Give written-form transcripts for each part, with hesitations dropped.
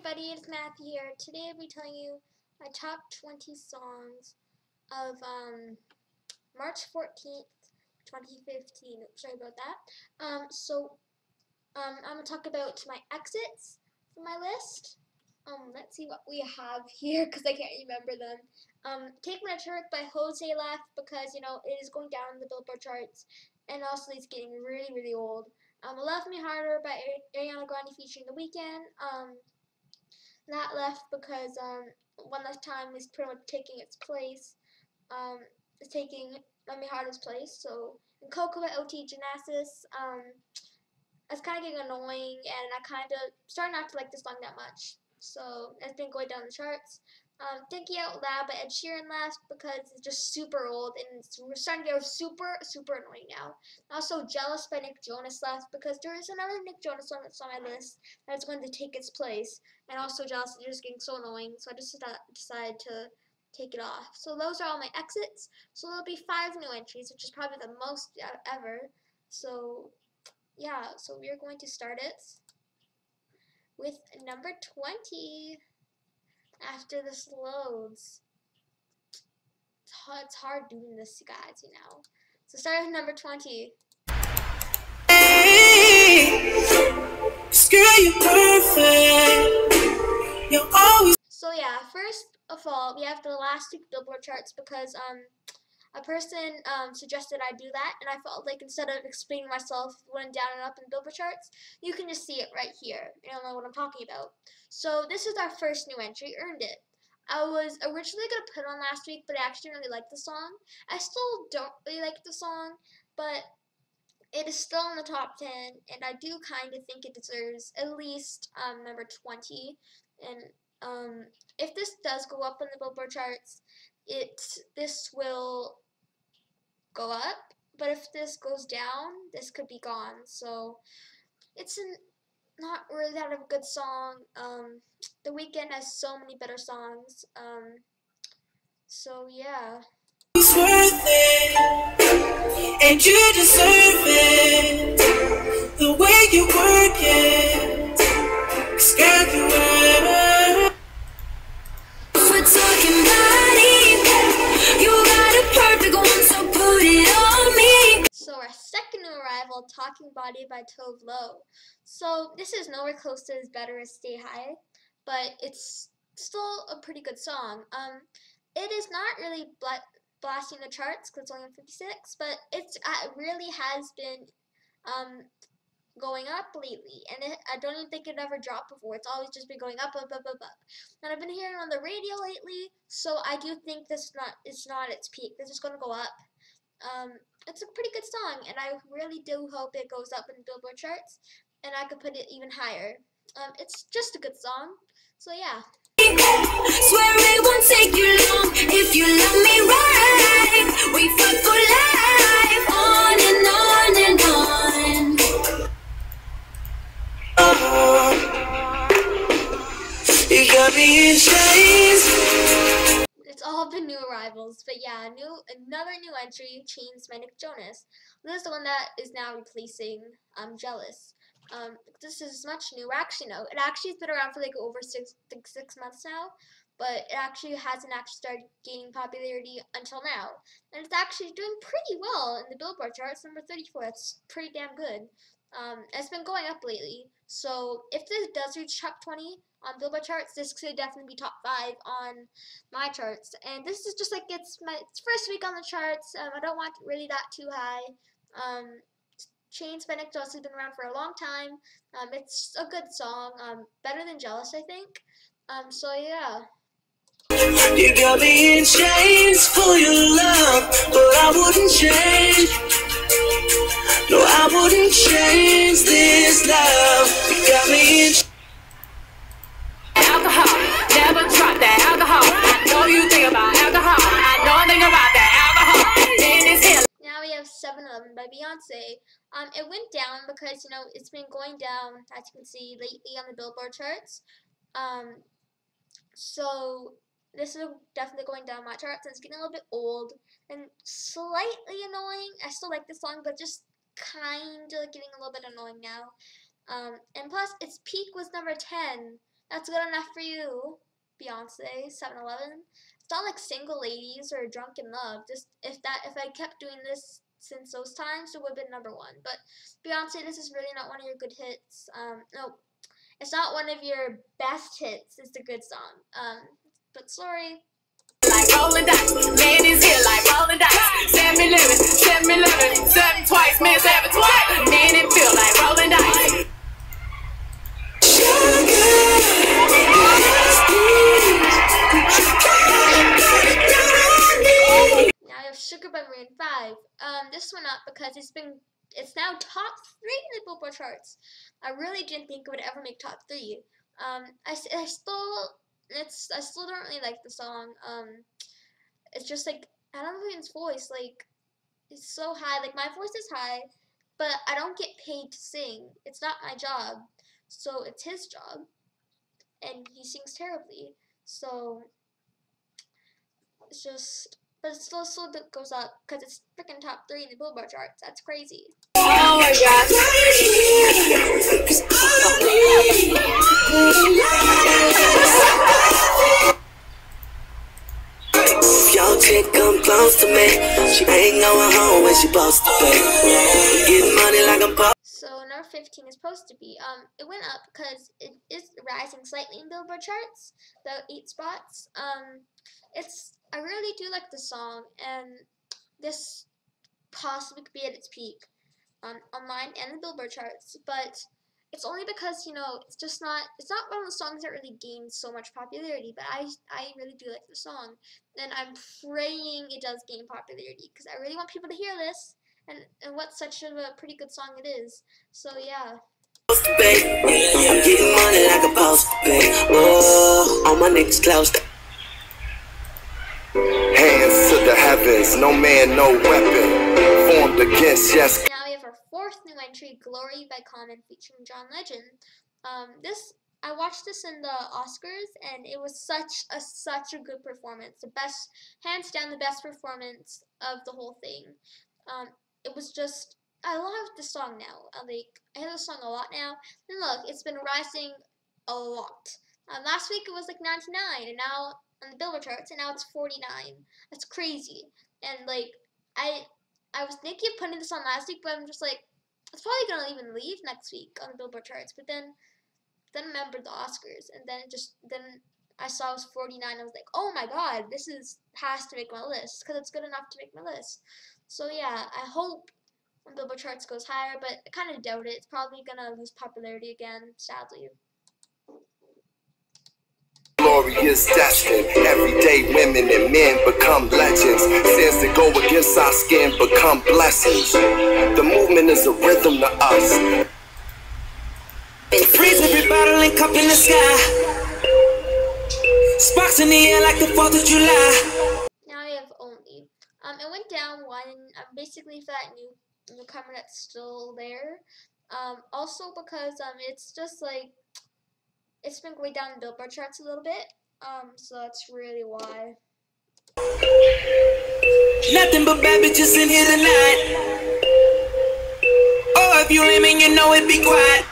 everybody, it's Matthew here. Today I'll be telling you my top 20 songs of March 14th, 2015. Sorry about that. I'm going to talk about my exits for my list. Let's see what we have here because I can't remember them. Take My Turk by Hozier left because, you know, it is going down in the Billboard charts and also it's getting really, really old. Love Me Harder by Ariana Grande featuring The Weeknd. That left because One Last Time is pretty much taking its place. It's taking Let Me Harder's place. So, and CoCo O.T Genasis. It's kind of getting annoying, and I kind of starting not to like this song that much. So it's been going down the charts. Thinking Out Loud by Ed Sheeran left because it's just super old and we're starting to get super annoying now. Also, Jealous by Nick Jonas left because there is another Nick Jonas song that's on my list that's going to take its place. And also, Jealous is just getting so annoying, so I just decided to take it off. So those are all my exits. So there'll be 5 new entries, which is probably the most ever. So yeah, so we are going to start it with number 20. After this loads, it's hard doing this, you guys, you know. So start with number 20. Girl, you're perfect. You're always. So yeah, first of all, we have the last week Billboard charts because a person suggested I do that, and I felt like instead of explaining myself going down and up in Billboard charts, you can just see it right here. You don't know what I'm talking about. So this is our first new entry, Earned It. I was originally going to put it on last week, but I actually really like the song. I still don't really like the song, but it is still in the top 10, and I do kind of think it deserves at least number 20. And if this does go up on the Billboard charts, this will go up, but if this goes down, this could be gone. So it's not really that of a good song. The Weeknd has so many better songs. So yeah. It's worth it, and you deserve it. The way you work it, 'cause girl, you are. We're talking body, you got a perfect one, so put it on me. So our second new arrival, Talking Body by Tove. So this is nowhere close to as better as Stay High, but it's still a pretty good song. It is not really blasting the charts because it's only on 56, but it really has been going up lately, and I don't even think it ever dropped before. It's always just been going up. And I've been hearing it on the radio lately, so I do think it's not its peak. This is going to go up. It's a pretty good song, and I really do hope it goes up in the Billboard charts, and I could put it even higher. It's just a good song, so yeah. Swear it won't take you long if you love me right. We fuck for life, on and on and on. You got me in chains. It's all been new arrivals, but yeah, another new entry, Chains by Nick Jonas. This is the one that is now replacing Jealous. This is much newer. Actually, no, it actually has been around for like over 6 months now, but it actually hasn't started gaining popularity until now, and it's actually doing pretty well in the Billboard charts, number 34. That's pretty damn good. It's been going up lately, so if this does reach top 20 on Billboard charts, this could definitely be top 5 on my charts. And this is just like it's first week on the charts. I don't want really that too high. Chains by Nick Jonas has been around for a long time. It's a good song, better than Jealous, I think. So yeah. You got me in chains for your love, but I wouldn't change. No, I wouldn't change this love. You got me in alcohol, never drop that alcohol. I know you think about alcohol. I know I think about that alcohol. Now we have 7-Eleven by Beyonce. It went down because, you know, it's been going down, as you can see, lately on the Billboard charts. So this is definitely going down my charts, and it's getting a little bit old and slightly annoying. I still like this song, but just kind of getting a little bit annoying now. And plus, its peak was number 10, That's Good Enough for You, Beyonce, 7-Eleven. It's not like Single Ladies or Drunk in Love. Just if I kept doing this since those times, it would have been #1. But Beyonce, this is really not one of your good hits. No, it's not one of your best hits. It's a good song. But sorry. Like rolling dice, man is here like rolling dice. 7-11, 7-11, 7 twice, man 7 twice. Man it feel like rolling dice. Now you have Sugar by Maroon 5. This went up because it's now top 3 in the Billboard charts. I really didn't think it would ever make top 3. I still don't really like the song. It's just like, I don't know his voice, like, it's so high. Like, my voice is high, but I don't get paid to sing. It's not my job, so it's his job, and he sings terribly. So it's just, but it still goes up because it's freaking top 3 in the Billboard charts. That's crazy. Oh my gosh. Your chick come close to me. She ain't going home when she supposed to be. Getting money like I'm So number 15 is supposed to be. It went up because it is rising slightly in Billboard charts, about 8 spots. I really do like the song, and this possibly could be at its peak online and the Billboard charts, but it's only because, you know, it's not one of the songs that really gained so much popularity, but I really do like the song, and I'm praying it does gain popularity because I really want people to hear this, and what such a pretty good song it is. So yeah. I'm getting money like a boss, babe. Oh, all my niggas close. Hands to the heavens, no man, no weapon formed against, yes. Now we have our 4th new entry, Glory by Common featuring John Legend. I watched this in the Oscars, and it was such a good performance. Hands down, the best performance of the whole thing. It was just, I love the song now. I hear the song a lot now. And look, it's been rising a lot. Last week it was like 99, and now on the Billboard charts, and now it's 49. That's crazy. And like, I was thinking of putting this on last week, but I'm just like, it's probably gonna even leave next week on the Billboard charts. But then I remembered the Oscars, and then I saw it was 49. I was like, oh my god, this has to make my list because it's good enough to make my list. So yeah, I hope the Billboard charts goes higher, but I kind of doubt it. It's probably gonna lose popularity again, sadly. Glory is destined. Everyday women and men become legends. Sins that go against our skin become blessings. The movement is a rhythm to us. Freeze every bottle and cup in the sky. Sparks in the air like the 4th of July. Now I have Only. It went down 1. Basically for that newcomer that's still there. Also because it's just like, it's been going down the Billboard charts a little bit, so that's really why. Nothing but bad bitches in here tonight. Oh, if you lame and you know it, be quiet.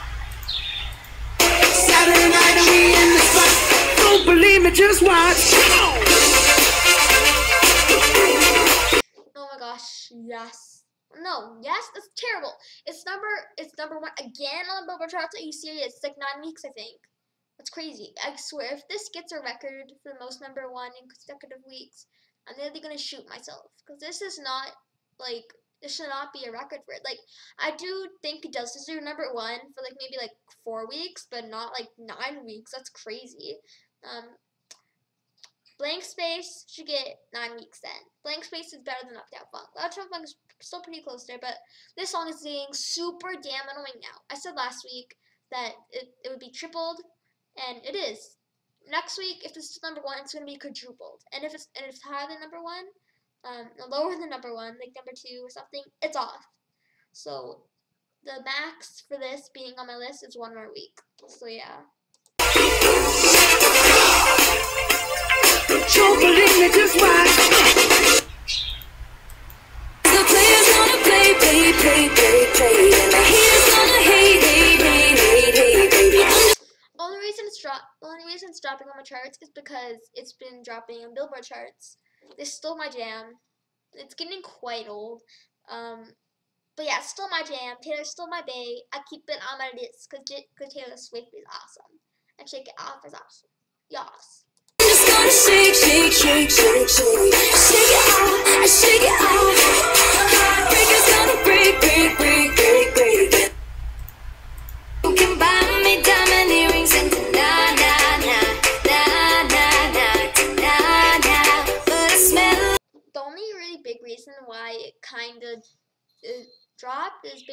Saturday night and we in the spot. Don't believe me, just watch. Oh my gosh, yes. No, yes, that's terrible. It's number 1 again on the Billboard charts. Are you serious? It's like 9 weeks, I think. That's crazy. I swear, if this gets a record for the most #1 in consecutive weeks, I'm nearly gonna shoot myself. Because this is not, like, this should not be a record for it. Like, I do think it does deserve #1 for, like, maybe, like, 4 weeks, but not, like, 9 weeks. That's crazy. Blank Space should get 9 weeks then. Blank Space is better than Uptown Funk. Uptown Funk is still pretty close there, but this song is getting super damn annoying now. I said last week that it would be tripled, and it is. Next week, if this is #1, it's gonna be quadrupled. And if it's higher than #1, lower than #1, like #2 or something, it's off. So the max for this being on my list is 1 more week. So yeah. Don't believe me, just watch. The players gonna play, and the haters gonna hate, baby. Only it's dropping on my charts is because it's been dropping on Billboard charts. This is still my jam. It's getting quite old. But yeah, it's still my jam. Taylor's still my bae. I keep it on my list because Taylor Swift is awesome. And Shake It Off is awesome. Yas. Just gonna shake, shake, shake, shake, shake. Shake it off, shake it off. Heartbreaker's gonna break, break, break, break, break. You can buy me diamond earrings and na na na na na na na. But I smell. The only really big reason why it kind of dropped is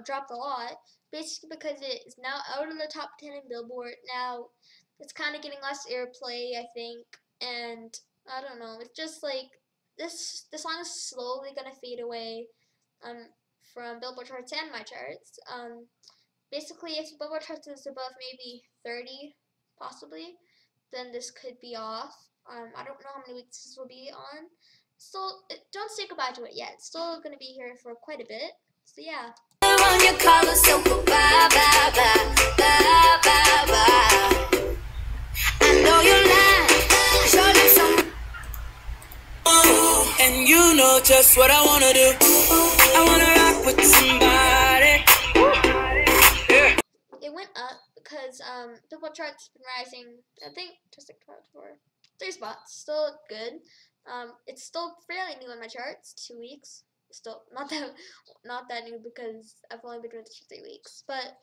dropped a lot, basically because it is now out of the top 10 in Billboard. Now it's kind of getting less airplay, I think, and I don't know. It's just like this song is slowly gonna fade away from Billboard charts and my charts. Basically, if Billboard charts is above maybe 30, possibly, then this could be off. I don't know how many weeks this will be on. Still, don't say goodbye to it yet. It's still gonna be here for quite a bit. So yeah. On your collar, so bye, bye, bye, bye, bye, bye. I know you're lying. Show them some. And you know just what I wanna do. I wanna rock with somebody. Yeah. It went up because Billboard charts been rising. I think just like 3 spots. Still good. It's still fairly new on my charts. 2 weeks. Still not that new because I've only been doing this for 3 weeks. But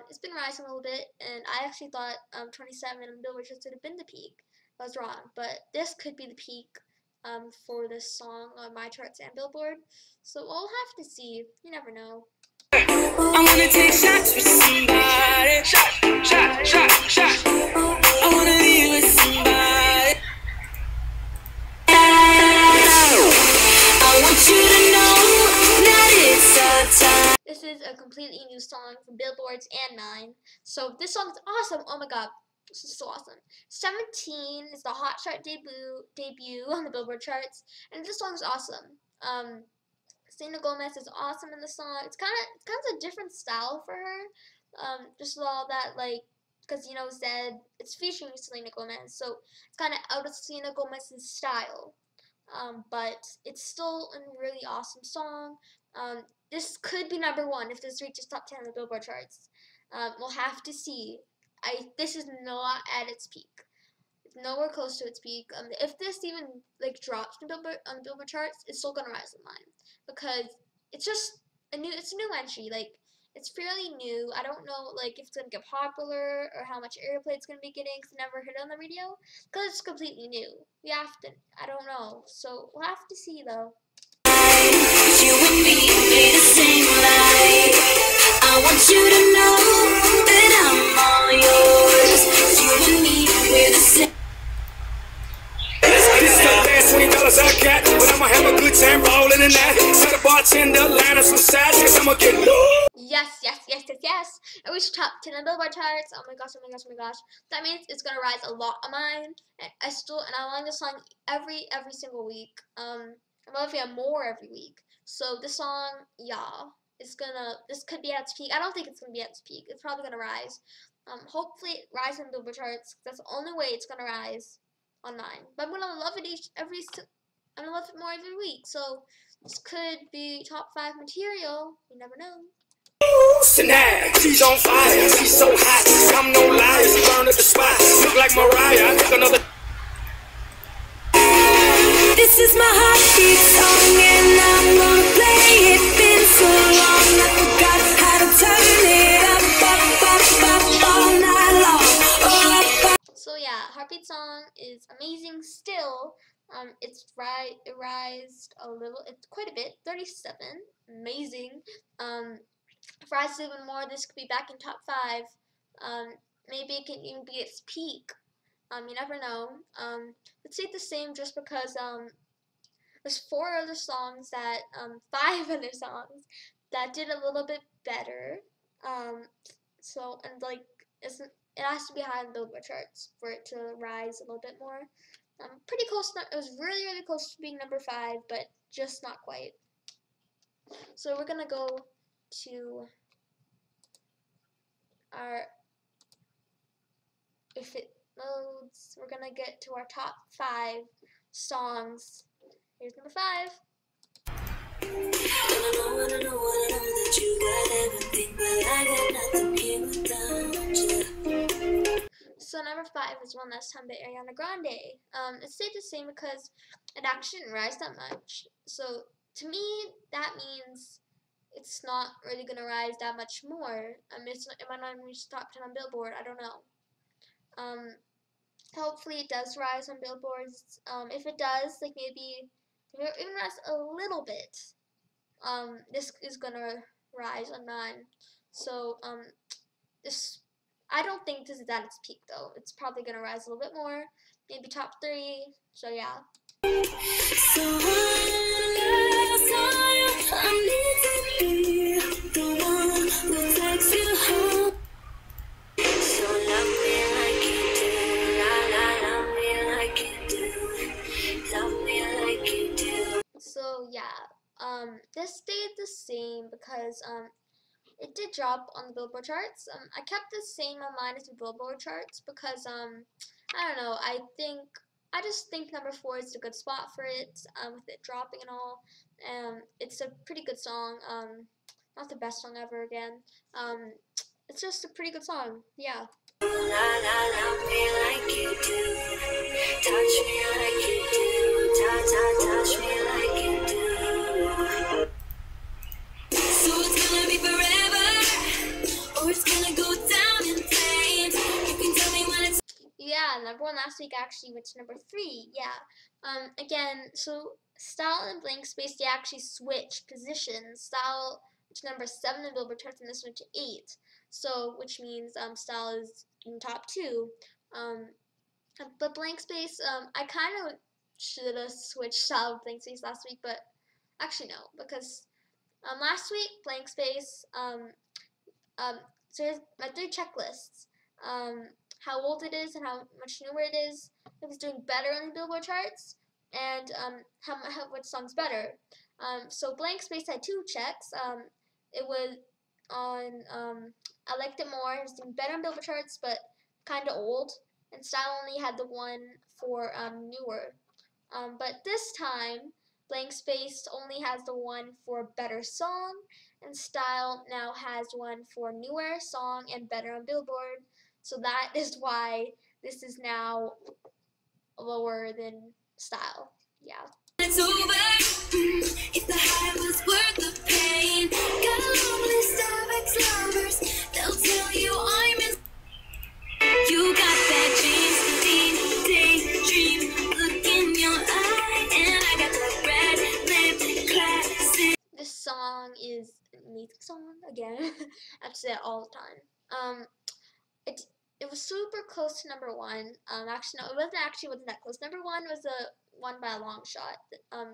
it's been rising a little bit, and I actually thought 27 on Billboard charts would have been the peak. I was wrong, but this could be the peak for this song on my charts and Billboard. So we'll have to see. You never know. I wanna take shots with somebody. Shot. I wanna leave with somebody. I want you to know that it's our time. This is a completely new song from Billboard's and mine. So this song is awesome. Oh my god. This is so awesome. 17 is the Hot Chart debut on the Billboard charts, and this song is awesome. Selena Gomez is awesome in the song. It's kind of a different style for her. Just with all that, like, because you know Zedd, it's featuring Selena Gomez, so it's kind of out of Selena Gomez's style. But it's still a really awesome song. This could be #1 if this reaches top 10 on the Billboard charts. We'll have to see. This is not at its peak. It's nowhere close to its peak. If this even like drops on the Billboard charts, it's still gonna rise in line because it's just it's a new entry. Like it's fairly new. I don't know like if it's gonna get popular or how much airplay it's gonna be getting because I never heard it on the radio because it's completely new. I don't know. So we'll have to see though. You and me, we're the same light. I want you to know that I'm all yours. You and me, we're the same. This is the last $20 I got, but I'ma have a good time rolling in that. Set a bartender, line up some sides, cause I'ma get loose. Yes. I reached top 10 on Billboard charts. Oh my gosh. That means it's gonna rise a lot on mine. And I like this song every single week. I'm gonna have more every week. So this song, yeah, this could be at its peak. I don't think it's gonna be at its peak. It's probably gonna rise. Hopefully it rises on Billboard charts. That's the only way it's gonna rise on mine. But I'm gonna love it I'm gonna love it more every week. So this could be top 5 material. You never know. Tonight, she's on fire, she's so hot. I'm no liar, she burned at the spot. Look like Mariah, I took another. This is my heartbeat song and I'm gonna play it. Been so long I forgot how to turn it up all night long. So yeah, Heartbeat song is amazing still. It rised a little, it's quite a bit, 37, amazing. If it rises even more, this could be back in top 5. Maybe it can even be its peak. You never know. Let's say the same just because there's 4 other songs that 5 other songs that did a little bit better. So and like it has to be high on Billboard charts for it to rise a little bit more. Pretty close. It was really close to being #5, but just not quite. So we're gonna go to our loads. We're gonna get to our top 5 songs. Here's number 5. Wanna know that you got everything, but I got nothing here without you. So number 5 is One Last Time by Ariana Grande. It stayed the same because it actually didn't rise that much. So to me, that means it's not really gonna rise that much more. It might not even reach the top 10 on Billboard. I don't know. Hopefully it does rise on billboards. If it does, like maybe if it even rise a little bit, this is gonna rise on mine. So this, I don't think this is at its peak though. It's probably gonna rise a little bit more, maybe top 3. So yeah. So I need to be the one who takes you home. So love me like you do, love me like you do, love me like you do. So yeah, this stayed the same because it did drop on the Billboard charts. I kept the same on mine as the Billboard charts because I don't know. I just think number 4 is a good spot for it. With it dropping and all. It's a pretty good song. Not the best song ever again. It's just a pretty good song. Yeah. Love me like you do, touch me like you do, touch me like you do. So it's gonna be forever, or it's gonna go down in flames. You can tell me when it's. Yeah, number 1 last week actually went to number 3. Yeah. Again, so Style and Blank Space, they actually switched positions. Style to number 7 in Billboard charts, and this went to 8. So, which means Style is in top 2. But Blank Space, I kind of should have switched Style and Blank Space last week, but actually no, because last week Blank Space, so here's my 3 checklists. How old it is and how much newer it is. It was doing better on the Billboard charts, and what song's better. So Blank Space had 2 checks. It was on I Liked It More. It was doing better on Billboard charts, but kind of old. And Style only had the one for newer. But this time, Blank Space only has the one for better song, and Style now has one for newer song and better on Billboard. So that is why this is now lower than Style. Yeah. It's over. If the high was worth the pain, got a long list of ex-lovers. They'll tell you I'm in. You got that daydream look in your eye, and I got that red lip classic. This song is an amazing song. Again, I have to say that all the time. It was super close to number 1. Actually, no, it wasn't that close. Number 1 was a one by a long shot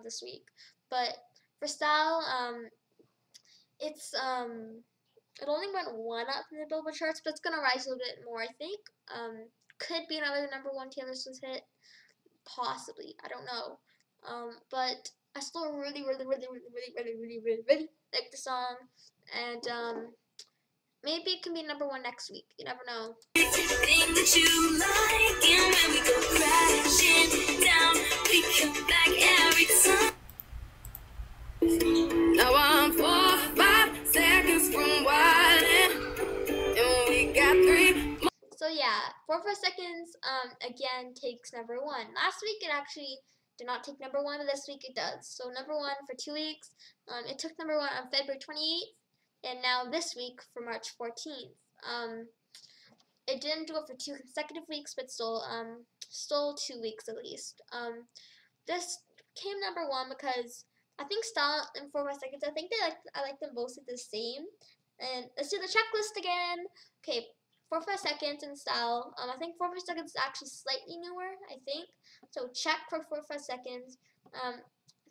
this week. But for Style, it's it only went 1 up in the Billboard charts, but it's gonna rise a little bit more, I think. Could be another number 1 Taylor Swift hit, possibly. I don't know. But I still really like the song, and maybe it can be number 1 next week. You never know. Thing that you like, and when we go crashing down, we come back every time. Now I'm 4, 5 seconds from wildin', and we got 3. So yeah, 4 seconds again takes number 1. Last week it actually did not take number 1, but this week it does. So number 1 for 2 weeks. It took number 1 on February 28th, and now this week for March 14th. It didn't do it for 2 consecutive weeks, but still 2 weeks at least. This came number 1 because I think Style and 4 seconds. I like them both at the same. And let's do the checklist again. Okay, 4 seconds in Style. I think 4 seconds is actually slightly newer. I think so. Check for 4 seconds.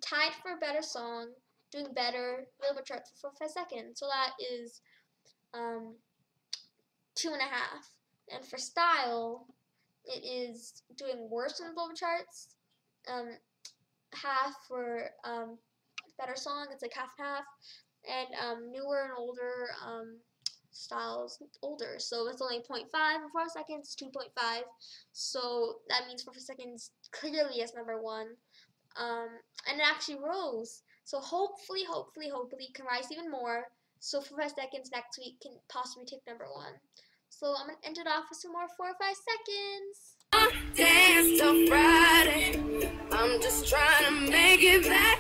Tied for better song, doing better Billboard charts for 4 seconds. So that is 2.5. And for Style, it is doing worse in the Billboard charts. Half for better song, it's like half and half. And newer and older styles older. So it's only 0.5, and 4 seconds is 2.5. So that means 4 seconds clearly is number 1. And it actually rose. So hopefully it can rise even more. So 4 seconds next week can possibly take number 1. So I'm gonna end it off with some more 4 or 5 seconds. Dance till Friday. I'm just trying to make it back